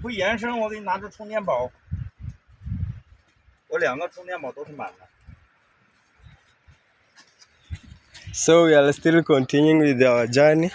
不延伸，我给你拿着充电宝，我2个充电宝都是满的。So we are still continuing with our journey.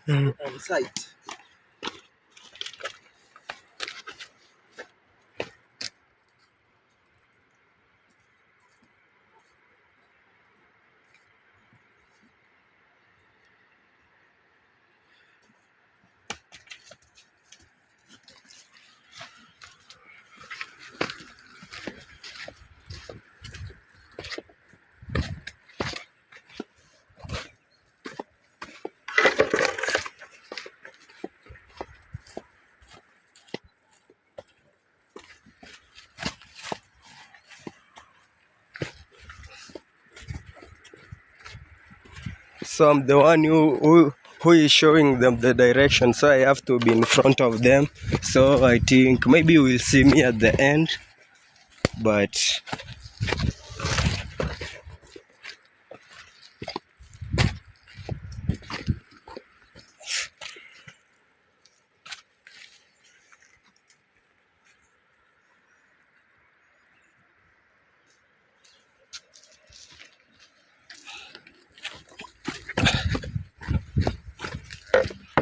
On site. So I'm the one who is showing them the direction, so I have to be in front of them. So I think maybe you will see me at the end, but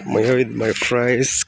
I'm here with my fries.